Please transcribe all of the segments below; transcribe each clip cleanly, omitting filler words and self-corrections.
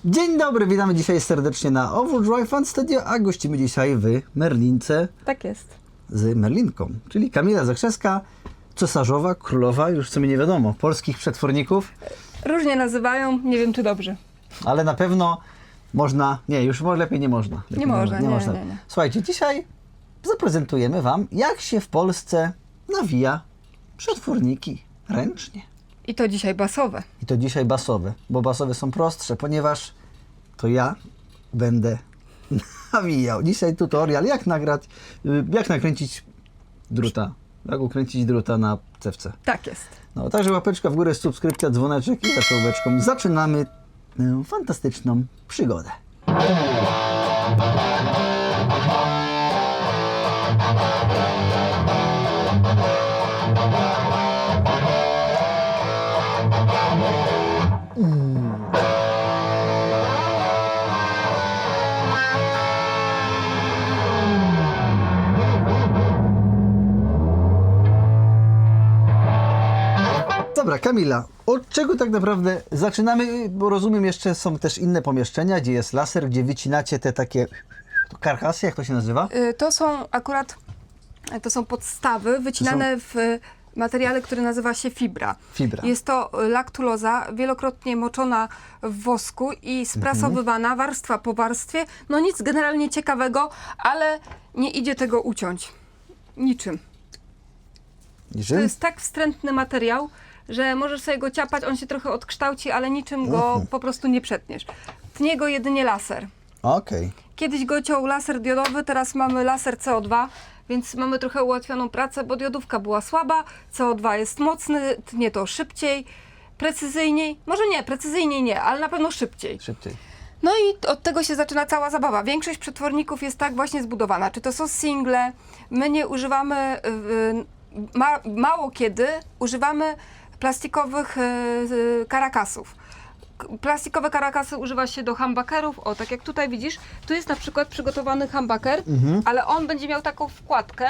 Dzień dobry, witamy dzisiaj serdecznie na Overdrive Fan Studio, a gościmy dzisiaj w Merlince Tak jest. z Merlinką, czyli Kamila Zakrzewska, cesarzowa, królowa, już w sumie nie wiadomo, polskich przetworników, Różnie nazywają, nie wiem czy dobrze. ale na pewno można, nie, już może lepiej nie można. Lepiej Nie można. nie. Słuchajcie, dzisiaj zaprezentujemy Wam, jak się w Polsce nawija przetworniki ręcznie. I to dzisiaj basowe. I to dzisiaj basowe, bo basowe są prostsze, ponieważ to ja będę nawijał. Dzisiaj tutorial, jak nakręcić druta, jak ukręcić druta na cewce. Tak jest. No, także łapeczka w górę, subskrypcja, dzwoneczek i za czołóweczką zaczynamy tę fantastyczną przygodę. Dobra, Kamila, od czego tak naprawdę zaczynamy? Bo rozumiem, jeszcze są też inne pomieszczenia, gdzie jest laser, gdzie wycinacie te takie karkasy, jak to się nazywa? To są akurat podstawy wycinane w materiale, który nazywa się fibra. Fibra. Jest to laktuloza, wielokrotnie moczona w wosku i sprasowywana warstwa po warstwie. No nic generalnie ciekawego, ale nie idzie tego uciąć. Niczym. To jest tak wstrętny materiał, że możesz sobie go ciapać, on się trochę odkształci, ale niczym go po prostu nie przetniesz. Tnie go jedynie laser. Okej. Kiedyś go ciął laser diodowy, teraz mamy laser CO2, więc mamy trochę ułatwioną pracę, bo diodówka była słaba, CO2 jest mocny, tnie to szybciej, precyzyjniej. Może nie, precyzyjniej nie, ale na pewno szybciej. Szybciej. No i od tego się zaczyna cała zabawa. Większość przetworników jest tak właśnie zbudowana. Czy to są single, my nie używamy, mało kiedy używamy plastikowych karakasów. Plastikowe karakasy używa się do humbuckerów. O, tak jak tutaj widzisz, tu jest na przykład przygotowany humbucker, ale on będzie miał taką wkładkę,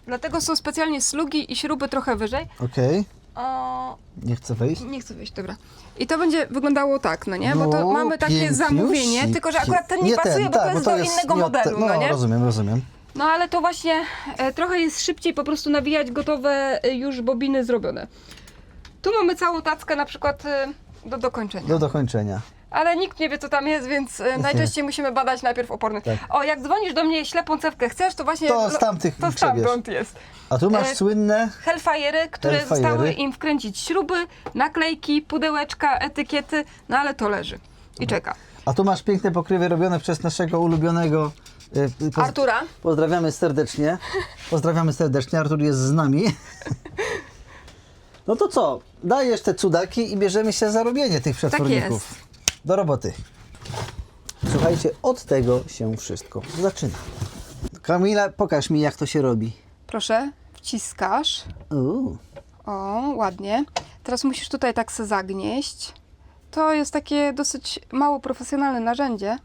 dlatego są specjalnie slugi i śruby trochę wyżej. Okej. O, Nie chcę wejść. nie chcę wyjść, dobra. I to będzie wyglądało tak, no nie? Bo to No, mamy takie piękniusi. zamówienie, tylko że akurat ten nie pasuje, bo to jest do innego modelu, no nie? Rozumiem. No ale to właśnie trochę jest szybciej po prostu nawijać gotowe już bobiny zrobione. Tu mamy całą tackę na przykład do dokończenia. Do dokończenia. Ale nikt nie wie co tam jest, więc najczęściej musimy badać najpierw oporny. Tak. O, jak dzwonisz do mnie ślepą cewkę chcesz, to właśnie To z tamtych to przebierz. stamtąd jest. A tu masz E, słynne... Hellfire'y, które Hellfire'y. zostały im wkręcić śruby, naklejki, pudełeczka, etykiety, no ale to leży i czeka. A tu masz piękne pokrywy robione przez naszego ulubionego... Artura? Pozdrawiamy serdecznie. Pozdrawiamy serdecznie. Artur jest z nami. No to co? Dajesz te cudaki i bierzemy się za robienie tych przetworników. Do roboty. Słuchajcie, od tego się wszystko zaczyna. Kamila, pokaż mi, jak to się robi. Proszę, wciskasz. O, ładnie. Teraz musisz tutaj tak se zagnieść. To jest takie dosyć mało profesjonalne narzędzie,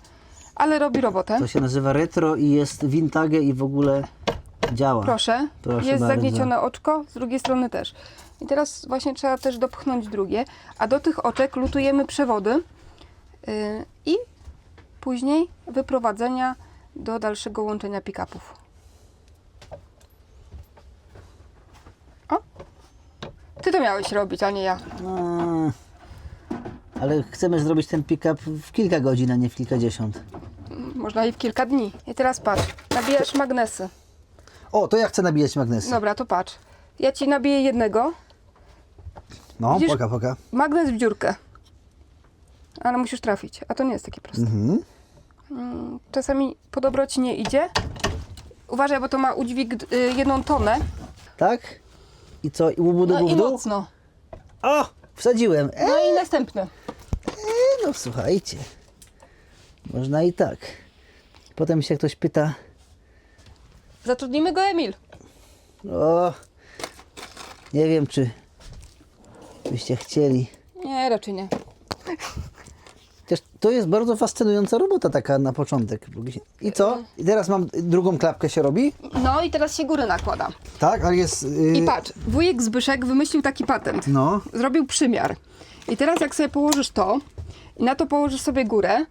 ale robi robotę. To się nazywa retro i jest vintage i w ogóle działa. Proszę, Proszę jest bardzo. zagniecione oczko, z drugiej strony też. I teraz właśnie trzeba też dopchnąć drugie, a do tych oczek lutujemy przewody i później wyprowadzenia do dalszego łączenia pick-upów. O! Ty to miałeś robić, a nie ja. Ale chcemy zrobić ten pick-up w kilka godzin, a nie w kilkadziesiąt. Można i w kilka dni. I teraz patrz, nabijasz magnesy. O, to ja chcę nabijać magnesy. Dobra, to patrz. Ja ci nabiję jednego. No, Widzisz? poka. Magnes w dziurkę. Ale musisz trafić, a to nie jest takie proste. Czasami po dobroci nie idzie. Uważaj, bo to ma udźwig 1 tonę. Tak? I co? I łubu do No i gównu? mocno. O! Wsadziłem. No i następny. No słuchajcie. Można i tak. Potem się ktoś pyta, Zatrudnimy go, Emil. o, nie wiem, czy byście chcieli. Nie, raczej nie. Chociaż to jest bardzo fascynująca robota taka na początek. I co? I teraz mam drugą klapkę się robi? No i teraz się góry nakłada. Tak, ale jest... I patrz, wujek Zbyszek wymyślił taki patent. No. Zrobił przymiar. I teraz jak sobie położysz to i na to położysz sobie górę,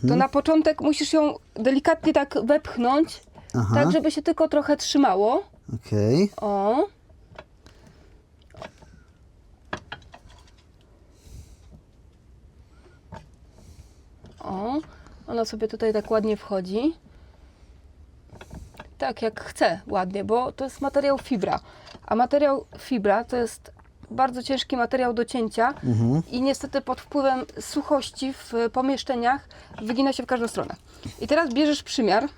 to na początek musisz ją delikatnie tak wepchnąć, Aha. tak żeby się tylko trochę trzymało. Okej. O. O, ona sobie tutaj tak ładnie wchodzi. Tak jak chce, ładnie, bo to jest materiał fibra. A materiał fibra to jest bardzo ciężki materiał do cięcia i niestety pod wpływem suchości w pomieszczeniach wygina się w każdą stronę. I teraz bierzesz przymiar.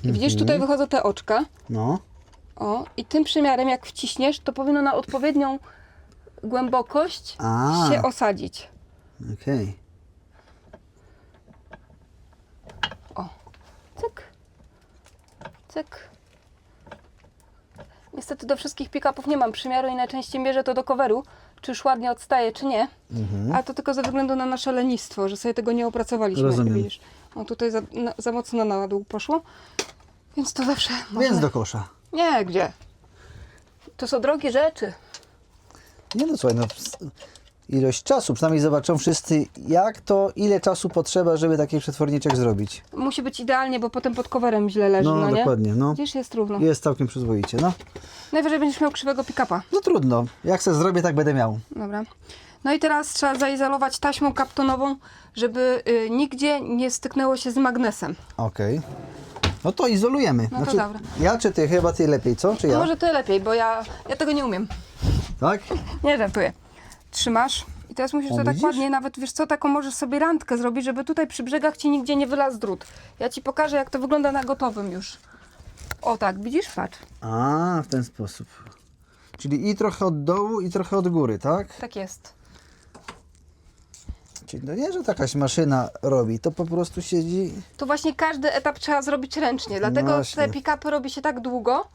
I widzisz, tutaj wychodzą te oczka. No. O, i tym przymiarem jak wciśniesz, to powinno na odpowiednią głębokość A. się osadzić. Okej. O, cyk, cyk. Niestety do wszystkich pick-upów nie mam przymiaru i najczęściej mierzę to do coveru, czy już ładnie odstaje, czy nie. A to tylko ze względu na nasze lenistwo, że sobie tego nie opracowaliśmy. Rozumiem. Widzisz. O, tutaj za mocno na dół poszło, więc to zawsze Więc do kosza. Nie, gdzie? To są drogie rzeczy. Nie no, słuchaj, no, ilość czasu, przynajmniej zobaczą wszyscy, ile czasu potrzeba, żeby taki przetworniczek zrobić. Musi być idealnie, bo potem pod coverem źle leży, No, no nie? dokładnie, no. Gdzieś jest równo. Jest całkiem przyzwoicie, no. Najwyżej będziesz miał krzywego pick-upa. No trudno, jak se zrobię, tak będę miał. Dobra. No i teraz trzeba zaizolować taśmą kaptonową, żeby nigdzie nie styknęło się z magnesem. Okej. No to izolujemy. No to dobra. Ja czy ty? Chyba ty lepiej, co? Czy ja? Może ty lepiej, bo ja tego nie umiem. Tak? Nie żartuję. Trzymasz i teraz musisz O, to tak widzisz? ładnie, nawet wiesz co, taką możesz sobie randkę zrobić, żeby tutaj przy brzegach ci nigdzie nie wylazł drut. Ja ci pokażę, jak to wygląda na gotowym już. O tak, widzisz? Patrz. A, w ten sposób. Czyli i trochę od dołu, i trochę od góry, tak? Tak jest. Czyli to nie, że takaś maszyna robi, to po prostu siedzi... Tu właśnie każdy etap trzeba zrobić ręcznie, dlatego Właśnie. te pick-upy robi się tak długo,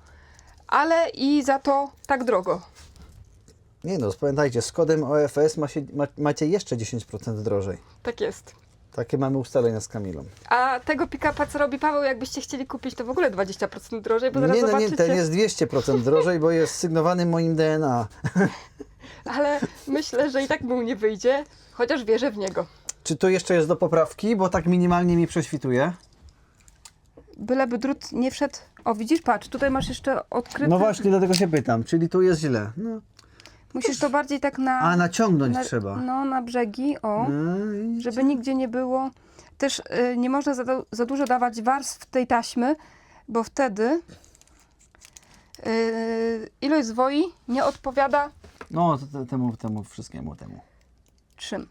ale i za to tak drogo. Nie no, pamiętajcie, z kodem OFS macie jeszcze 10% drożej. Tak jest. Takie mamy ustalenia z Kamilą. A tego pick-upa, co robi Paweł, jakbyście chcieli kupić, to w ogóle 20% drożej, bo zaraz Nie, no nie, zobaczycie. ten jest 200% drożej, bo jest sygnowany moim DNA. Ale myślę, że i tak mu nie wyjdzie, chociaż wierzę w niego. Czy to jeszcze jest do poprawki, bo tak minimalnie mi prześwituje? Byleby drut nie wszedł. O, widzisz, patrz, tutaj masz jeszcze odkryty. No właśnie, dlatego się pytam, czyli tu jest źle. No. Musisz to bardziej tak A, naciągnąć trzeba. No, na brzegi, o. No i- Żeby nigdzie nie było. Też nie można za dużo dawać warstw tej taśmy, bo wtedy ilość zwoi nie odpowiada No, temu wszystkiemu temu. czym.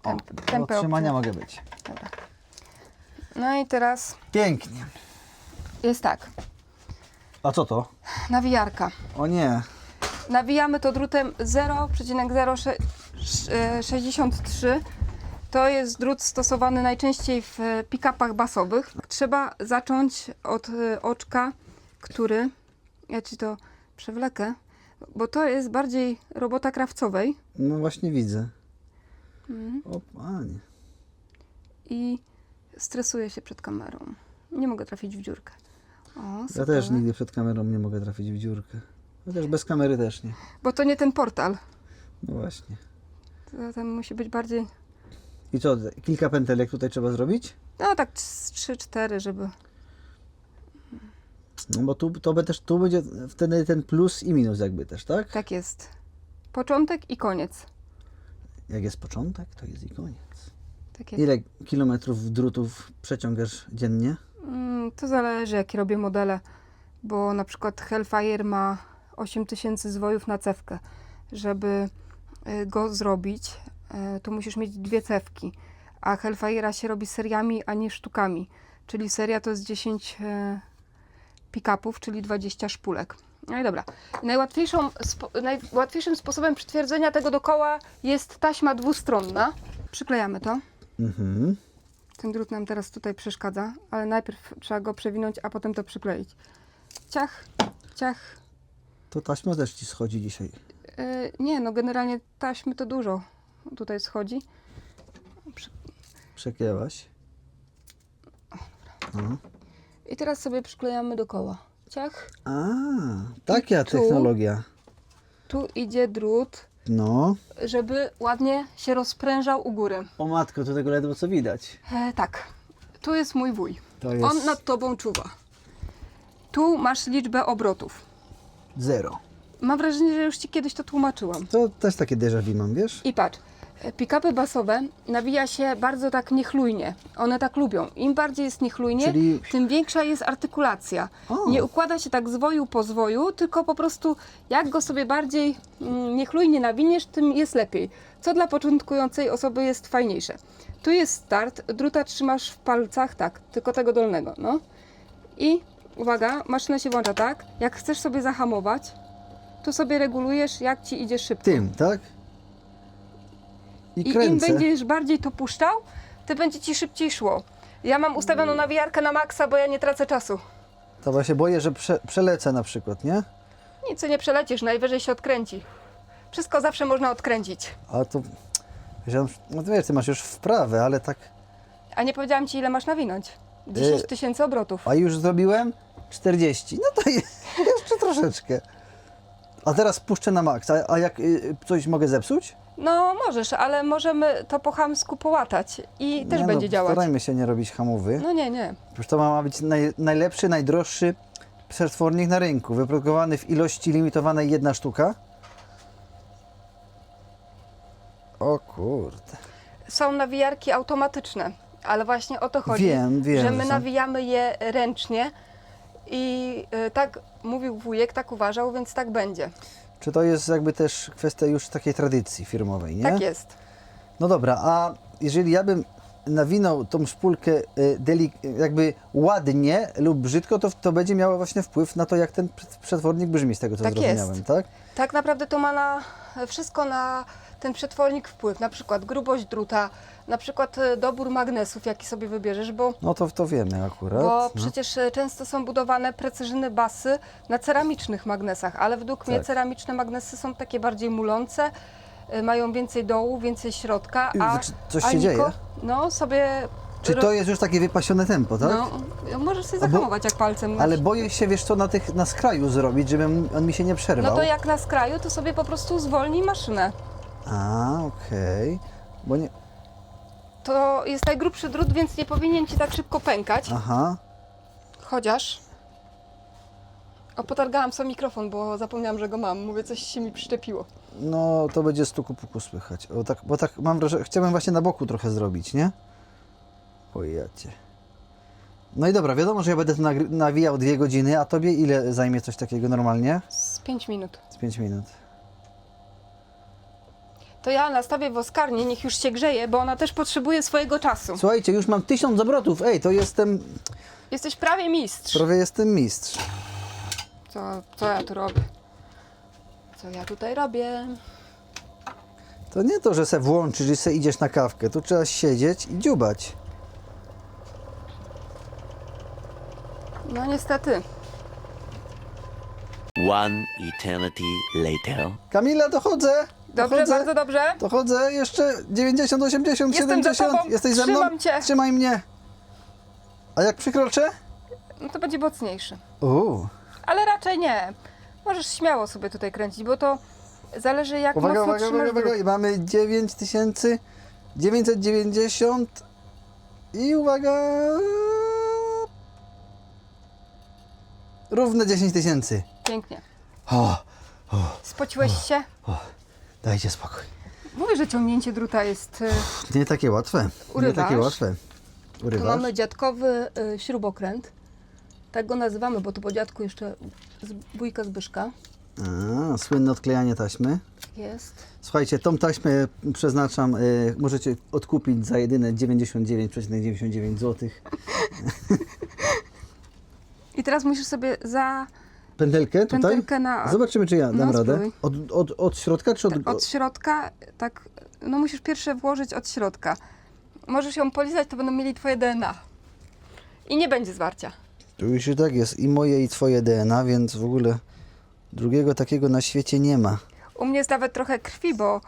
O, Tempę do trzymania obciąć. mogę być. Dobra. No i teraz Pięknie. jest tak. A co to? Nawijarka. O nie. Nawijamy to drutem 0,063. To jest drut stosowany najczęściej w pick-upach basowych. Trzeba zacząć od oczka, który, ja ci to przewlekę, bo to jest bardziej robota krawcowej No właśnie widzę. O panie. i stresuję się przed kamerą. Nie mogę trafić w dziurkę. O, Ja super. też nigdy przed kamerą nie mogę trafić w dziurkę. Chociaż bez kamery też nie. Bo to nie ten portal. No właśnie. To tam musi być bardziej, I co, kilka pętelek tutaj trzeba zrobić? no tak 3-4, żeby... No bo tu będzie wtedy ten plus i minus jakby też, tak? Tak jest. Początek i koniec. Jak jest początek, to jest i koniec. Tak jest. Ile kilometrów drutów przeciągasz dziennie? To zależy, jakie robię modele, bo na przykład Hellfire ma 8000 zwojów na cewkę. Żeby go zrobić, to musisz mieć 2 cewki, a Hellfire'a się robi seriami, a nie sztukami. Czyli seria to jest 10 pick-upów, czyli 20 szpulek. No i dobra. Najłatwiejszym sposobem przytwierdzenia tego dookoła jest taśma dwustronna. Przyklejamy to. Mhm. Ten drut nam teraz tutaj przeszkadza, ale najpierw trzeba go przewinąć, a potem to przykleić. Ciach, ciach. To taśma też ci schodzi dzisiaj. Nie, no generalnie taśmy to dużo tutaj schodzi. Przeklęłaś. No. I teraz sobie przyklejamy dookoła. Ciach. A, taka tu? technologia. Tu idzie drut No. żeby ładnie się rozprężał u góry. O matko, to tego ledwo co widać. Tak, tu jest mój wuj. To jest On nad tobą czuwa. Tu masz liczbę obrotów. 0. Mam wrażenie, że już ci kiedyś to tłumaczyłam. To też takie déjà vu mam, wiesz? I patrz, pick-upy basowe nawija się bardzo tak niechlujnie. One tak lubią. Im bardziej jest niechlujnie, Czyli- tym większa jest artykulacja. O. Nie układa się tak zwoju po zwoju, tylko po prostu jak go sobie bardziej niechlujnie nawiniesz, tym jest lepiej. Co dla początkującej osoby jest fajniejsze. Tu jest start, druta trzymasz w palcach, tak, tylko tego dolnego, no. I uwaga, maszyna się włącza tak, jak chcesz sobie zahamować, to sobie regulujesz, jak ci idzie szybko. Tym, tak? I I im kręcę. będziesz bardziej to puszczał, tym będzie ci szybciej szło. Ja mam ustawioną nawijarkę na maksa, bo ja nie tracę czasu. To właśnie boję, że przelecę na przykład, nie? Nic nie przelecisz, najwyżej się odkręci. Wszystko zawsze można odkręcić. A to... No to wiesz, ty masz już wprawę, ale tak... A nie powiedziałam ci, ile masz nawinąć. 10 000 obrotów. A już zrobiłem 40. No to jeszcze troszeczkę. A teraz puszczę na maks. A jak coś mogę zepsuć? No możesz, ale możemy to po chamsku połatać i też Nie, będzie no, działać. Starajmy się nie robić hamowy. No nie. Przecież to ma być najlepszy, najdroższy przetwornik na rynku. Wyprodukowany w ilości limitowanej 1 sztuka. O kurde. Są nawijarki automatyczne, ale właśnie o to chodzi, Wiem, że my że są. nawijamy je ręcznie i tak mówił wujek, tak uważał, więc tak będzie. Czy to jest jakby też kwestia już takiej tradycji firmowej, nie? Tak jest. No dobra, a jeżeli ja bym nawinął tą szpulkę jakby ładnie lub brzydko, to będzie miało właśnie wpływ na to, jak ten przetwornik brzmi, z tego co Tak zrozumiałem, jest. tak? Tak naprawdę to ma na wszystko na ten przetwornik wpływ, na przykład grubość druta, na przykład dobór magnesów, jaki sobie wybierzesz, bo No to wiemy akurat. Bo no. przecież często są budowane precyzyjne basy na ceramicznych magnesach, ale według mnie Tak. ceramiczne magnesy są takie bardziej mulące, mają więcej dołu, więcej środka, a Czy coś się dzieje? No sobie... Czy to jest już takie wypasione tempo, tak? No, możesz sobie A bo- zahamować jak palcem. Ale boję się, wiesz co, na skraju zrobić, żeby on mi się nie przerwał. No to jak na skraju, to sobie po prostu zwolnij maszynę. A, okej. Bo nie... To jest najgrubszy drut, więc nie powinien ci tak szybko pękać. Aha. Chociaż... O, potargałam sobie mikrofon, bo zapomniałam, że go mam. Mówię, coś się mi przyczepiło. No to będzie stuku puku słychać. Bo tak mam wrażenie, chciałem właśnie na boku trochę zrobić, nie? Pojacie. No i dobra, wiadomo, że ja będę to nawijał 2 godziny, a tobie ile zajmie coś takiego normalnie? Z 5 minut. Z 5 minut. To ja nastawię woskarnię, niech już się grzeje, bo ona też potrzebuje swojego czasu. Słuchajcie, już mam 1000 obrotów. Ej, to Jesteś prawie mistrz. prawie jestem mistrz. Co ja tu robię? Co ja tutaj robię? To nie to, że se włączysz i se idziesz na kawkę. Tu trzeba siedzieć i dziubać. No niestety. One eternity later. Kamila, dochodzę. Dobrze, dochodzę. bardzo dobrze. Dochodzę, jeszcze 90, 80, Jestem 70. za tobą. Jesteś ze mną? Trzymam cię. Trzymaj mnie. A jak przykroczę? No to będzie mocniejszy. Ale raczej nie. Możesz śmiało sobie tutaj kręcić, bo to zależy jak Uwaga, mocno uwaga, trzymasz uwaga, drut. uwaga. Mamy 9990 i uwaga. Równe 10 000. Pięknie. O, Spociłeś się? dajcie spokój. Mówię, że ciągnięcie druta jest... Nie takie łatwe. Nie Urywasz. takie łatwe. Tu Urywasz? mamy dziadkowy śrubokręt. Tak go nazywamy, bo to po dziadku jeszcze wujka Zbyszka. Słynne odklejanie taśmy. Jest. Słuchajcie, tą taśmę przeznaczam, możecie odkupić za jedyne 99,99 zł. I teraz musisz sobie za Pętelkę tutaj? pętelkę na... Zobaczymy, czy ja dam No, radę. spróbuj. Od środka, czy od... Od środka, tak, no musisz pierwsze włożyć od środka. Możesz ją polizać, to będą mieli twoje DNA. I nie będzie zwarcia. Tu już i tak jest i moje, i twoje DNA, więc w ogóle drugiego takiego na świecie nie ma. U mnie jest nawet trochę krwi, bo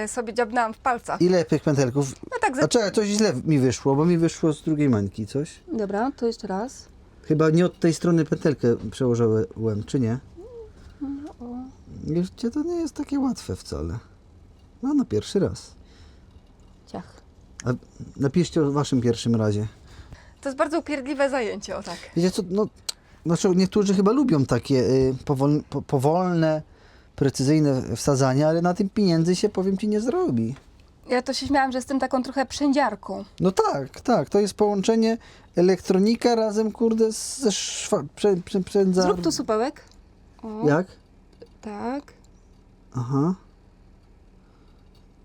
sobie dziabnęłam w palcach. Ile tych pętelków? No tak, A czekaj, coś źle mi wyszło, bo mi wyszło z drugiej mańki coś. Dobra, to jeszcze raz. Chyba nie od tej strony pętelkę przełożyłem, czy nie? Wiecie, to nie jest takie łatwe wcale. No, na pierwszy raz. Ciach. A napiszcie o waszym pierwszym razie. To jest bardzo upierdliwe zajęcie, o tak. Wiecie co, no, znaczy niektórzy chyba lubią takie powolne, precyzyjne wsadzania, ale na tym pieniędzy się, powiem ci, nie zrobi. Ja to się śmiałam, że jestem taką trochę przędziarką. No tak, to jest połączenie elektronika razem, kurde, ze przędza... Zrób tu supełek. O, Jak? tak. Aha.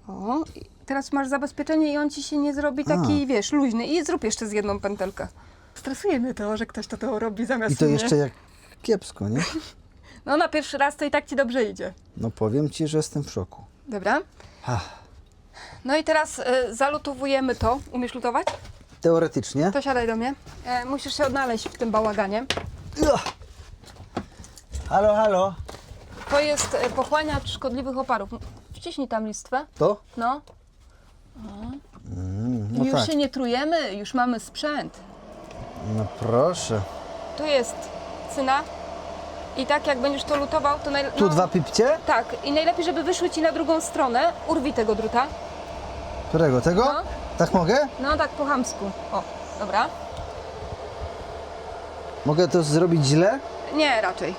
O, i teraz masz zabezpieczenie i on ci się nie zrobi taki, wiesz, luźny. I zrób jeszcze z jedną pętelkę. Stresuje mnie to, że ktoś to robi zamiast I to mnie. jeszcze jak kiepsko, nie? No na pierwszy raz to i tak ci dobrze idzie. No powiem ci, że jestem w szoku. Dobra. Ach. No i teraz zalutowujemy to. Umiesz lutować? Teoretycznie. To siadaj do mnie. Musisz się odnaleźć w tym bałaganie. Ugh. Halo, halo. To jest pochłaniacz szkodliwych oparów. Wciśnij tam listwę. To? No. No już tak. się nie trujemy, już mamy sprzęt. No proszę. Tu jest cyna. I tak jak będziesz to lutował, to najlepiej... Tu 2 pipcie? Tak. I najlepiej, żeby wyszły ci na drugą stronę. Urwij tego druta. Którego? Tego? No. Tak mogę? No tak po chamsku. O, dobra. Mogę to zrobić źle? Nie, raczej.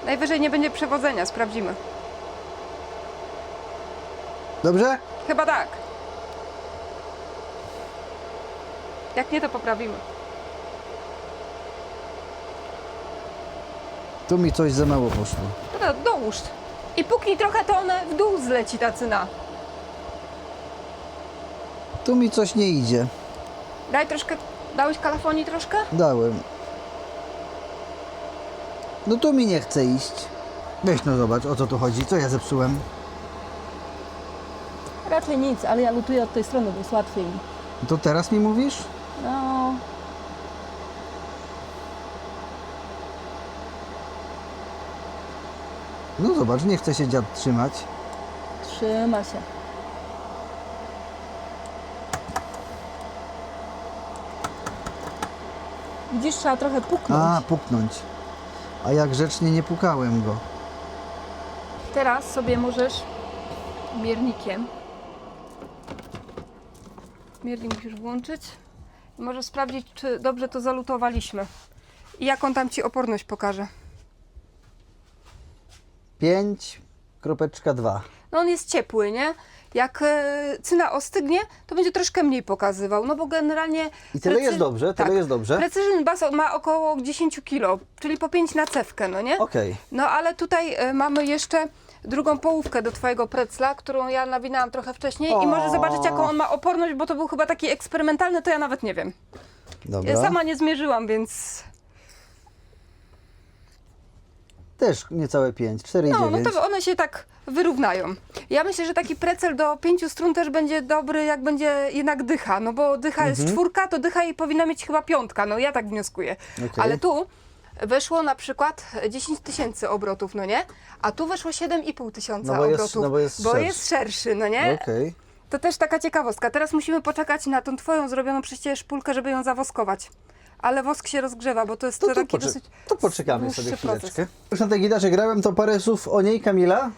Najwyżej nie będzie przewodzenia, sprawdzimy. Dobrze? Chyba tak. Jak nie, to poprawimy. Tu mi coś za mało poszło. No, dołóż. I puknij trochę, to one w dół zleci ta cyna. Tu mi coś nie idzie. Daj troszkę, dałeś kalafonii troszkę? Dałem. No tu mi nie chce iść. Weź no zobacz, o co tu chodzi, co ja zepsułem. Raczej nic, ale ja lutuję od tej strony, bo jest łatwiej. To teraz mi mówisz? No, No zobacz, nie chce się dziad trzymać. trzyma się. Widzisz, trzeba trochę puknąć. A, puknąć. A ja grzecznie nie pukałem go. Teraz sobie możesz miernikiem. Miernik musisz włączyć. I możesz sprawdzić, czy dobrze to zalutowaliśmy. I jaką tam ci oporność pokaże. 5,2. No on jest ciepły, nie? Jak cyna ostygnie, to będzie troszkę mniej pokazywał, no bo generalnie... I tyle jest dobrze, tyle jest dobrze. Precision Bass ma około 10 kg, czyli po 5 na cewkę, no nie? Okej. No ale tutaj mamy jeszcze drugą połówkę do twojego precla, którą ja nawinęłam trochę wcześniej i możesz zobaczyć, jaką on ma oporność, bo to był chyba taki eksperymentalny, to ja nawet nie wiem. Dobra. Ja sama nie zmierzyłam, więc... Też niecałe 5, 4,9. No to one się tak wyrównają. Ja myślę, że taki precel do 5 strun też będzie dobry, jak będzie jednak dycha, no bo dycha jest 4, to dycha jej powinna mieć chyba 5, no ja tak wnioskuję. Okej. Ale tu weszło na przykład 10 000 obrotów, no nie? A tu weszło 7,5 tysiąca No bo jest- obrotów, no bo jest szerszy. szerszy, no nie? Okej. To też taka ciekawostka. Teraz musimy poczekać na tą twoją zrobioną przecież szpulkę, żeby ją zawoskować. Ale wosk się rozgrzewa, bo to jest taki dosyć to poczekamy dłuższy sobie proces. chwileczkę. Już na tej gitarze grałem, to parę słów o niej, Kamila.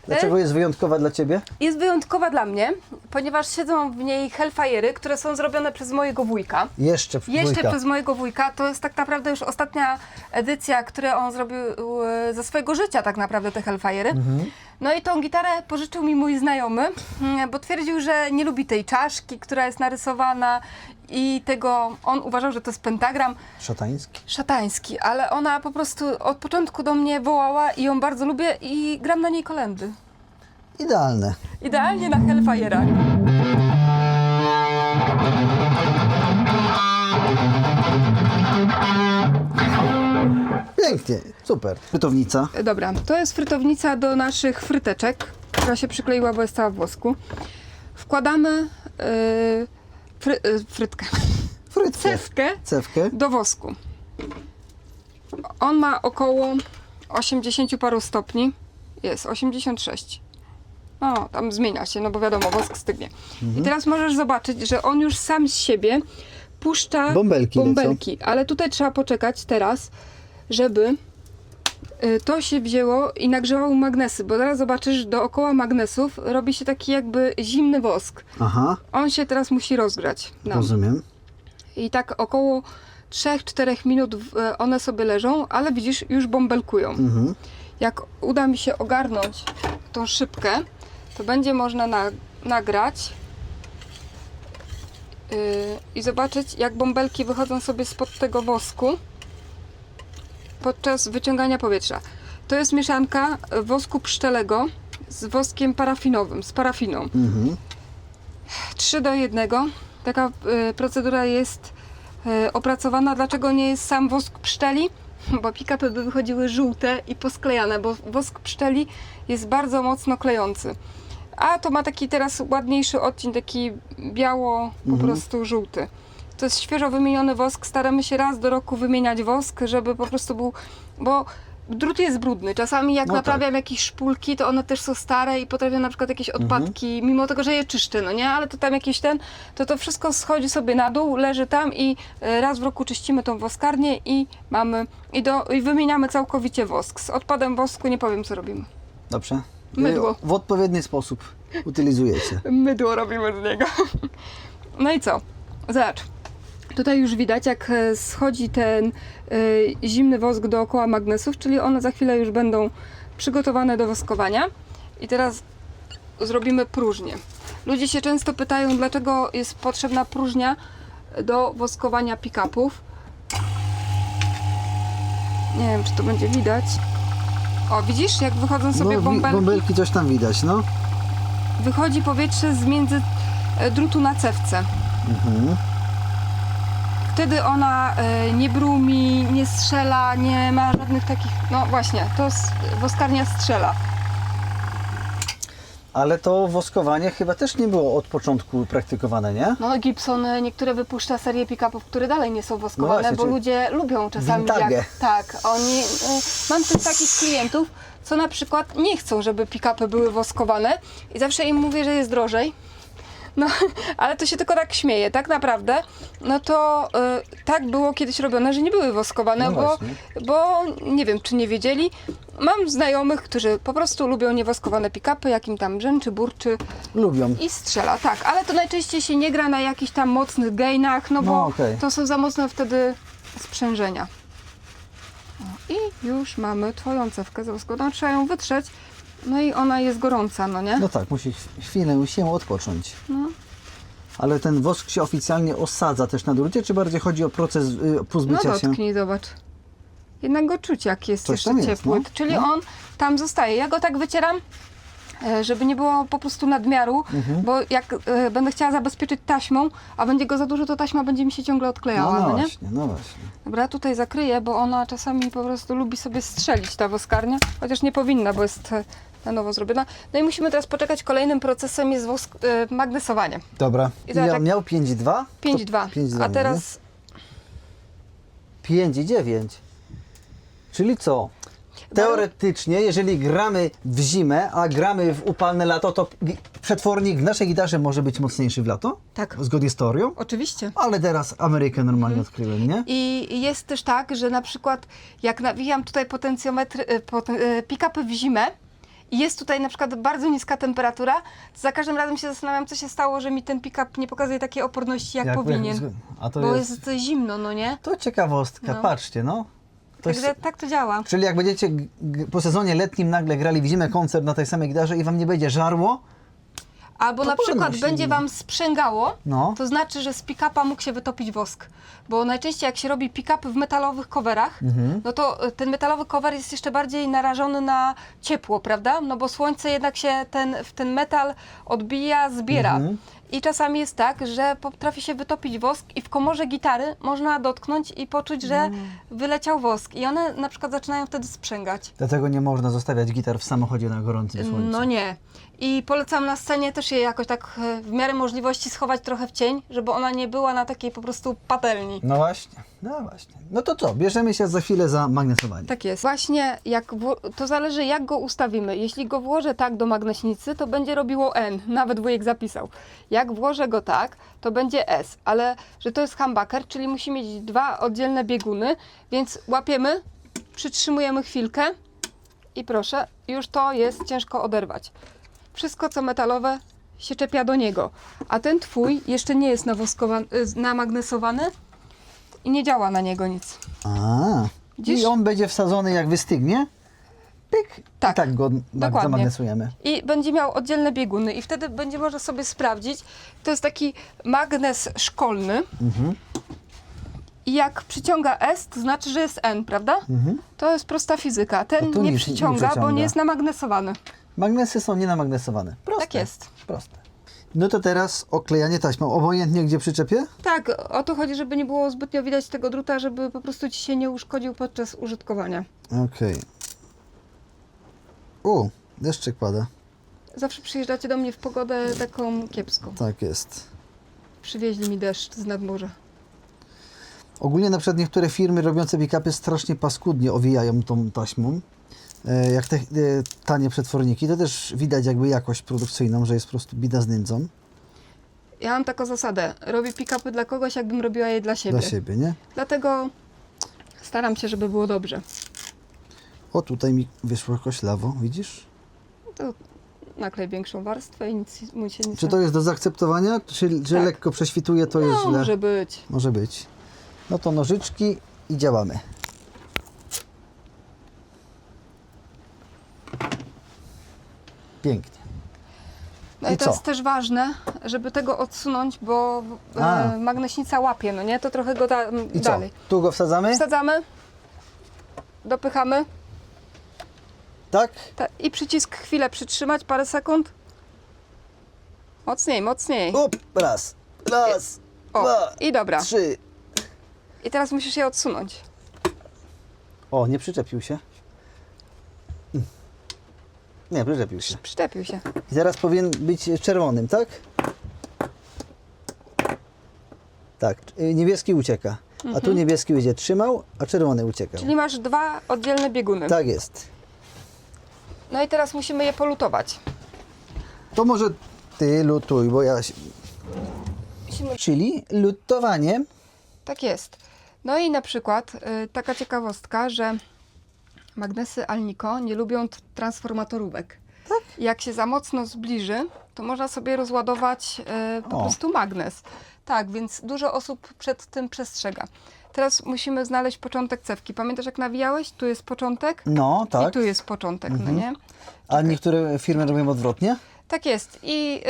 Dlaczego jest wyjątkowa dla Ciebie? Jest wyjątkowa dla mnie, ponieważ siedzą w niej Hellfire'y, które są zrobione przez mojego wujka. Jeszcze Jeszcze dwójka. przez mojego wujka. To jest tak naprawdę już ostatnia edycja, którą on zrobił ze swojego życia tak naprawdę, te Hellfire'y. No i tą gitarę pożyczył mi mój znajomy, bo twierdził, że nie lubi tej czaszki, która jest narysowana i tego, on uważał, że to jest pentagram Szatański. szatański, ale ona po prostu od początku do mnie wołała i ją bardzo lubię i gram na niej kolędy. Idealne. Idealnie na Hellfire'ach. Pięknie, super. Frytownica. Dobra, to jest frytownica do naszych fryteczek, która się przykleiła, bo jest cała w wosku. Wkładamy frytkę, Frytkę. Cewkę. do wosku. On ma około 80 paru stopni. Jest 86. No, tam zmienia się, no bo wiadomo, wosk stygnie. I teraz możesz zobaczyć, że on już sam z siebie puszcza Bąbelki bąbelki. Ale tutaj trzeba poczekać teraz, żeby To się wzięło i nagrzewało magnesy, bo zaraz zobaczysz, dookoła magnesów robi się taki jakby zimny wosk. Aha, On się teraz musi rozgrać. No. rozumiem. I tak około 3-4 minut one sobie leżą, ale widzisz, już bąbelkują. Mhm. Jak uda mi się ogarnąć tą szybkę, to będzie można nagrać i zobaczyć, jak bąbelki wychodzą sobie spod tego wosku podczas wyciągania powietrza. To jest mieszanka wosku pszczelego z woskiem parafinowym, z parafiną. Mhm. 3:1. Taka procedura jest opracowana. Dlaczego nie jest sam wosk pszczeli? Bo pick-upy by wychodziły żółte i posklejane, bo wosk pszczeli jest bardzo mocno klejący. A to ma taki teraz ładniejszy odcień, taki biało, po prostu żółty. To jest świeżo wymieniony wosk. Staramy się raz do roku wymieniać wosk, żeby po prostu był... Bo drut jest brudny. Czasami jak No naprawiam jakieś szpulki, to one też są stare i potrafią na przykład jakieś odpadki, mimo tego, że je czyszczę, no nie? Ale to tam jakiś to wszystko schodzi sobie na dół, leży tam i raz w roku czyścimy tą woskarnię i mamy... I wymieniamy całkowicie wosk. Z odpadem wosku nie powiem, co robimy. Dobrze. Mydło. W odpowiedni sposób utylizujecie. Mydło robimy z niego. No i co? Zobacz. Tutaj już widać, jak schodzi ten zimny wosk dookoła magnesów, czyli one za chwilę już będą przygotowane do woskowania. I teraz zrobimy próżnię. Ludzie się często pytają, dlaczego jest potrzebna próżnia do woskowania pick-upów. Nie wiem, czy to będzie widać. O, widzisz, jak wychodzą sobie bąbelki? Bąbelki coś tam widać, no. Wychodzi powietrze z między drutu na cewce. Mhm. Wtedy ona nie brumi, nie strzela, nie ma żadnych takich... No właśnie, woskarnia strzela. Ale to woskowanie chyba też nie było od początku praktykowane, nie? No Gibson niektóre wypuszcza serię pick-upów, które dalej nie są woskowane, No właśnie, bo czyli ludzie lubią czasami vintage. Tak, oni... Mam też takich klientów, co na przykład nie chcą, żeby pick-upy były woskowane i zawsze im mówię, że jest drożej. No, ale to się tylko tak śmieje, tak naprawdę, no to tak było kiedyś robione, że nie były woskowane, No właśnie. bo nie wiem, czy nie wiedzieli. Mam znajomych, którzy po prostu lubią niewoskowane pick-upy, jakim tam brzęczy, burczy Lubią. i strzela, tak, ale to najczęściej się nie gra na jakichś tam mocnych gainach, no bo No, okej. to są za mocne wtedy sprzężenia. O, i już mamy twoją cewkę zawoskowaną, trzeba ją wytrzeć, no i ona jest gorąca, no nie? No tak, musi chwilę się odpocząć. No. Ale ten wosk się oficjalnie osadza też na drucie, czy bardziej chodzi o proces No pozbycia się? dotknij, zobacz. Jednak go czuć, jak jest Coś jeszcze tam jest, ciepły. no. Czyli No. on tam zostaje. Ja go tak wycieram, żeby nie było po prostu nadmiaru, Mhm. bo jak będę chciała zabezpieczyć taśmą, a będzie go za dużo, to taśma będzie mi się ciągle odklejała, No, no nie? właśnie, no właśnie. Dobra, tutaj zakryję, bo ona czasami po prostu lubi sobie strzelić, ta woskarnia, chociaż nie powinna, bo jest na nowo zrobiona. No i musimy teraz poczekać, kolejnym procesem jest magnesowanie. Dobra. I teraz tak- Miał 5,2? 5,2, 5,2 a teraz 5,9. Czyli co? Teoretycznie, jeżeli gramy w zimę, a gramy w upalne lato, to przetwornik w naszej gitarze może być mocniejszy w lato? tak, Zgodnie z teorią? oczywiście. Ale teraz Amerykę normalnie odkryłem, nie? I jest też tak, że na przykład jak nawijam tutaj pick-upy w zimę i jest tutaj na przykład bardzo niska temperatura, to za każdym razem się zastanawiam, co się stało, że mi ten pick-up nie pokazuje takiej oporności, jak powinien. A to Bo jest... jest zimno, no nie? To ciekawostka, No. patrzcie, no. To jest... Także tak to działa. Czyli jak będziecie po sezonie letnim nagle grali w zimę koncert na tej samej gitarze i wam nie będzie żarło, Albo To na przykład podnosi. będzie wam sprzęgało, no, to znaczy, że z pick-upa mógł się wytopić wosk. Bo najczęściej jak się robi pick-upy w metalowych coverach, no to ten metalowy cover jest jeszcze bardziej narażony na ciepło, prawda? No bo słońce jednak się w ten metal odbija, zbiera. I czasami jest tak, że potrafi się wytopić wosk i w komorze gitary można dotknąć i poczuć, że wyleciał wosk. I one na przykład zaczynają wtedy sprzęgać. dlatego nie można zostawiać gitar w samochodzie na gorącym słońcu. No nie. I polecam na scenie też je jakoś tak w miarę możliwości schować trochę w cień, żeby ona nie była na takiej po prostu patelni. No właśnie, no właśnie. No to co, bierzemy się za chwilę za magnesowanie. Tak jest. Właśnie to zależy, jak go ustawimy. Jeśli go włożę tak do magnesnicy, to będzie robiło N. Nawet wujek zapisał. Jak włożę go tak, to będzie S. Ale że to jest humbucker, czyli musi mieć dwa oddzielne bieguny, więc łapiemy, przytrzymujemy chwilkę I proszę, już to jest ciężko oderwać. Wszystko co metalowe się czepia do niego. A ten twój jeszcze nie jest namagnesowany i nie działa na niego nic. A, Widzisz? i on będzie wsadzony jak wystygnie. Pyk, Tak, i tak go dokładnie. zamagnesujemy. I będzie miał oddzielne bieguny i wtedy będzie można sobie sprawdzić. To jest taki magnes szkolny. I jak przyciąga S, to znaczy, że jest N, prawda? To jest prosta fizyka. Ten A tu nie nic nie przyciąga, bo przeciąga. nie jest namagnesowany. Magnesy są nienamagnesowane. Proste. Tak jest. Proste. No to teraz oklejanie taśmą. Obojętnie gdzie przyczepię? Tak, o to chodzi, żeby nie było zbytnio widać tego druta, żeby po prostu ci się nie uszkodził podczas użytkowania. Okej. O, deszczyk pada. Zawsze przyjeżdżacie do mnie w pogodę taką kiepską. Tak jest. Przywieźli mi deszcz z nadmorza. Ogólnie na przykład niektóre firmy robiące pick-upy strasznie paskudnie owijają tą taśmą. Jak te tanie przetworniki, to też widać jakby jakość produkcyjną, że jest po prostu bida z nędzą Ja mam taką zasadę. Robię pick-upy dla kogoś, jakbym robiła je dla siebie. dla siebie, nie? Dlatego staram się, żeby było dobrze. O, tutaj mi wyszło koślawo, widzisz? To naklej większą warstwę i nic mu się nie Czy to jest do zaakceptowania? Czy Tak. lekko prześwituje, to jest No, źle? może być. Może być. No to nożyczki i działamy. Pięknie. No I i to co? jest też ważne, żeby tego odsunąć, bo A. magnesnica łapie, no nie? To trochę go I co? dalej. Tu go wsadzamy? Wsadzamy, dopychamy Tak? i przycisk chwilę przytrzymać, parę sekund. Mocniej, mocniej. Up, raz, O, dwa, i dobra. 3. I teraz musisz je odsunąć. O, nie przyczepił się. Nie, przyczepił się. Przyczepił się. I teraz powinien być czerwonym, tak? Tak, niebieski ucieka. A tu niebieski będzie trzymał, a czerwony uciekał. Czyli masz dwa oddzielne bieguny. Tak jest. No i teraz musimy je polutować. To może ty lutuj, bo ja... Musimy... Czyli lutowanie. Tak jest. No i na przykład taka ciekawostka, że magnesy Alnico nie lubią transformatorówek. Tak? Jak się za mocno zbliży, to można sobie rozładować po O. prostu magnes. Tak, więc dużo osób przed tym przestrzega. Teraz musimy znaleźć początek cewki. Pamiętasz jak nawijałeś? Tu jest początek No, tak. i tu jest początek, no nie? A niektóre firmy robią odwrotnie? Tak jest. I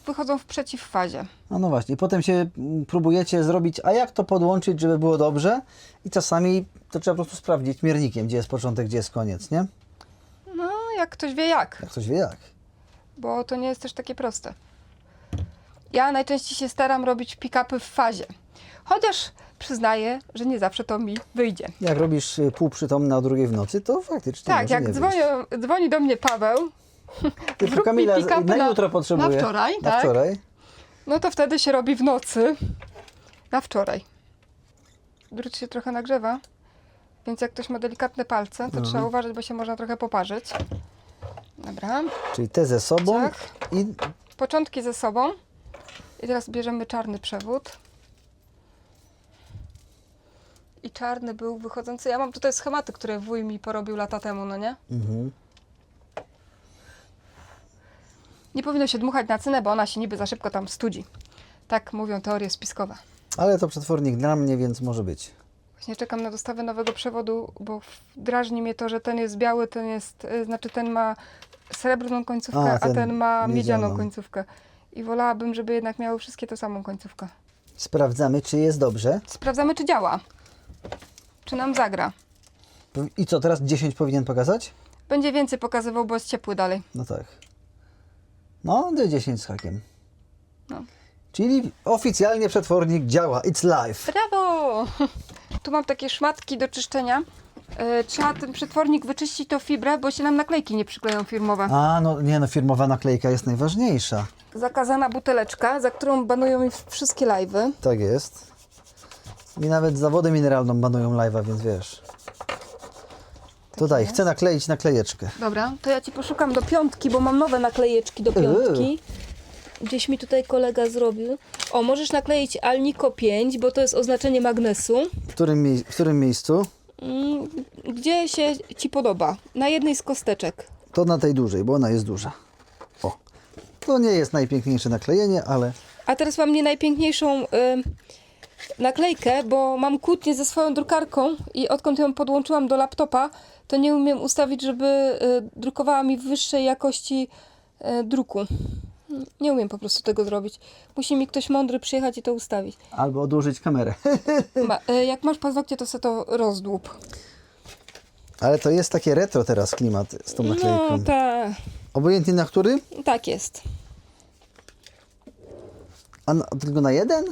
wychodzą w przeciwfazie. A no właśnie. I potem się próbujecie zrobić, a jak to podłączyć, żeby było dobrze? I czasami to trzeba po prostu sprawdzić miernikiem, gdzie jest początek, gdzie jest koniec, nie? No, jak ktoś wie jak. Jak ktoś wie jak. Bo to nie jest też takie proste. Ja najczęściej się staram robić pick-upy w fazie. Chociaż przyznaję, że nie zawsze to mi wyjdzie. Jak robisz półprzytomny o 2 w nocy, to faktycznie Tak, może jak nie wyjść. dzwoni do mnie Paweł, Tylko zrób Kamila, mi pick-up na jutro potrzebuję. na wczoraj, Na tak? wczoraj. No to wtedy się robi w nocy. Na wczoraj. Drut się trochę nagrzewa, więc jak ktoś ma delikatne palce, to trzeba uważać, bo się można trochę poparzyć. Dobra. Czyli te ze sobą Tak. i Początki ze sobą. I teraz bierzemy czarny przewód. I czarny był wychodzący. Ja mam tutaj schematy, które wuj mi porobił lata temu, no nie? Nie powinno się dmuchać na cynę, bo ona się niby za szybko tam studzi. Tak mówią teorie spiskowe. ale to przetwornik dla mnie, więc może być. Właśnie czekam na dostawę nowego przewodu, bo drażni mnie to, że ten jest biały, ten jest, znaczy ten ma srebrną końcówkę, a ten ma miedzianą miedzianą. końcówkę. I wolałabym, żeby jednak miały wszystkie tą samą końcówkę. Sprawdzamy, czy jest dobrze. Sprawdzamy, czy działa. Czy nam zagra. I co, teraz 10 powinien pokazać? Będzie więcej pokazywał, bo jest ciepły dalej. No tak. No, D10 z hakiem. No. Czyli oficjalnie przetwornik działa. It's live. Brawo! Tu mam takie szmatki do czyszczenia. Trzeba ten przetwornik wyczyścić tą fibrę, bo się nam naklejki nie przykleją firmowe. A, no nie no, firmowa naklejka jest najważniejsza. Zakazana buteleczka, za którą banują mi wszystkie live'y. Tak jest. I nawet za wodę mineralną banują live'a, więc wiesz. Tutaj, jest. chcę nakleić naklejeczkę. Dobra, to ja Ci poszukam do piątki, bo mam nowe naklejeczki do piątki. Gdzieś mi tutaj kolega zrobił. O, możesz nakleić Alnico 5, bo to jest oznaczenie magnesu. W którym miejscu? gdzie się Ci podoba? Na jednej z kosteczek. To na tej dużej, bo ona jest duża. O. To nie jest najpiękniejsze naklejenie, ale A teraz mam nie najpiękniejszą naklejkę, bo mam kłótnię ze swoją drukarką i odkąd ją podłączyłam do laptopa, to nie umiem ustawić, żeby drukowała mi w wyższej jakości druku. Nie umiem po prostu tego zrobić. Musi mi ktoś mądry przyjechać i to ustawić. albo odłożyć kamerę. Jak masz paznokcie, to se to rozdłup. Ale to jest takie retro teraz klimat z tą naklejką. No tak, Obojętnie na który? tak jest. Tylko na jeden?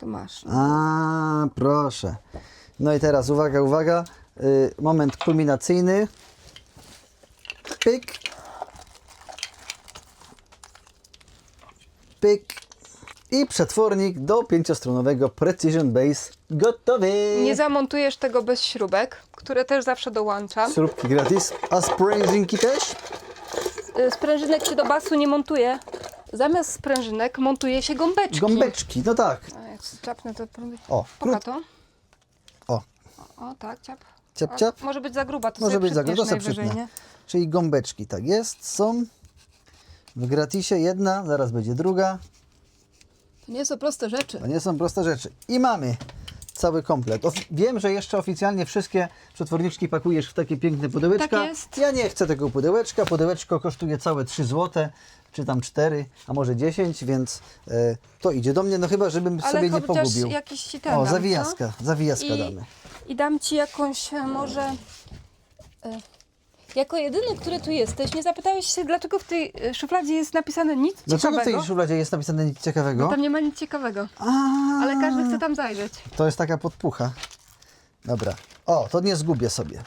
To masz. A, proszę. No i teraz uwaga, uwaga. Moment kulminacyjny. Pyk. Pyk. I przetwornik do 5-stronowego Precision Base gotowy. Nie zamontujesz tego bez śrubek, które też zawsze dołączam. Śrubki gratis. A sprężynki też? Sprężynek się do basu nie montuje. Zamiast sprężynek montuje się gąbeczki. Gąbeczki, no tak. A jak czapnę to... O, Poka to. O, O, tak, ciap. ciap, ciap. Może być za gruba, to Może sobie być za grubo, to przytniesz sobie najwyżej, przytnę. nie? Czyli gąbeczki, tak jest, są w gratisie jedna, zaraz będzie druga. To nie są proste rzeczy. To nie są proste rzeczy. I mamy cały komplet. Wiem, że jeszcze oficjalnie wszystkie przetworniczki pakujesz w takie piękne pudełeczka. Tak jest. Ja nie chcę tego pudełeczka. Pudełeczko kosztuje całe 3 zł, czy tam 4, a może 10, więc to idzie do mnie, no chyba, żebym Ale sobie nie chociaż pogubił. jakiś ci ten O, dam, co? zawijaska I, damy. I dam ci jakąś może... jako jedyny, który tu jesteś, nie zapytałeś się, dlaczego w tej szufladzie jest napisane nic Dlaczego w ciekawego? tej szufladzie jest napisane nic ciekawego? Tam nie ma nic ciekawego, A, ale każdy chce tam zajrzeć. To jest taka podpucha. Dobra. O, to nie zgubię sobie.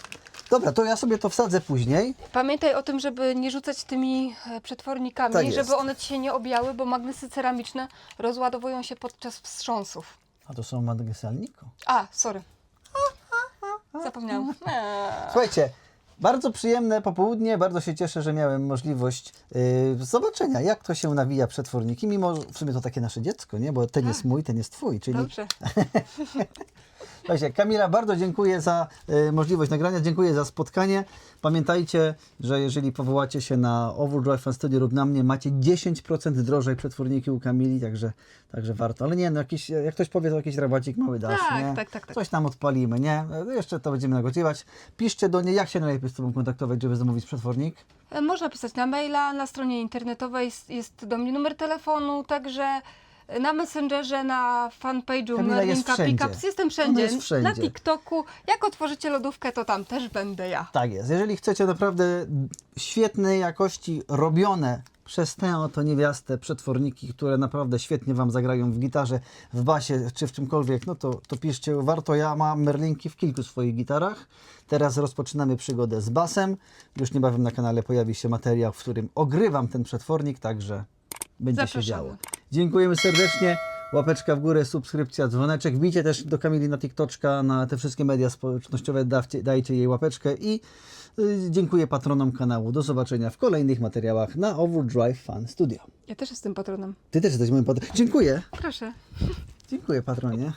Dobra, to ja sobie to wsadzę później. Pamiętaj o tym, żeby nie rzucać tymi przetwornikami, Tak jest. żeby one ci się nie objały, bo magnesy ceramiczne rozładowują się podczas wstrząsów. A to są magnesy Alnico. A, sorry. Zapomniałam. Słuchajcie, bardzo przyjemne popołudnie. Bardzo się cieszę, że miałem możliwość zobaczenia, jak to się nawija przetworniki. Mimo, że w sumie to takie nasze dziecko, nie? Bo ten jest mój, ten jest twój. Czyli Dobrze. Słuchajcie, Kamila, bardzo dziękuję za możliwość nagrania, dziękuję za spotkanie. Pamiętajcie, że jeżeli powołacie się na Overdrive Fan Studio lub na mnie, macie 10% drożej przetworniki u Kamili, także warto. Ale nie, no jakiś, jak ktoś powie, to jakiś rabacik mały dasz, Tak, nie? tak. Coś tam odpalimy, nie? Jeszcze to będziemy negocjować. Piszcie do niej, jak się najlepiej z Tobą kontaktować, żeby zamówić przetwornik. Można pisać na maila, na stronie internetowej jest do mnie numer telefonu, także na Messengerze, na fanpage'u Kamila jest Merlinka wszędzie. Pickups. Jestem Ona wszędzie. jest wszędzie. Na TikToku. Jak otworzycie lodówkę, to tam też będę ja. Tak jest. Jeżeli chcecie naprawdę świetnej jakości robione przez tę oto niewiastę przetworniki, które naprawdę świetnie Wam zagrają w gitarze, w basie czy w czymkolwiek, no to piszcie. Warto, ja mam Merlinki w kilku swoich gitarach. Teraz rozpoczynamy przygodę z basem. Już niebawem na kanale pojawi się materiał, w którym ogrywam ten przetwornik, także będzie się Zapraszamy. działo. Dziękujemy serdecznie. Łapeczka w górę, subskrypcja, dzwoneczek. Wbijcie też do Kamili na TikToczka, na te wszystkie media społecznościowe, dajcie jej łapeczkę i dziękuję patronom kanału. Do zobaczenia w kolejnych materiałach na Overdrive Fan Studio. Ja też jestem patronem. Ty też jesteś moim patronem. Dziękuję. Proszę. Dziękuję patronie.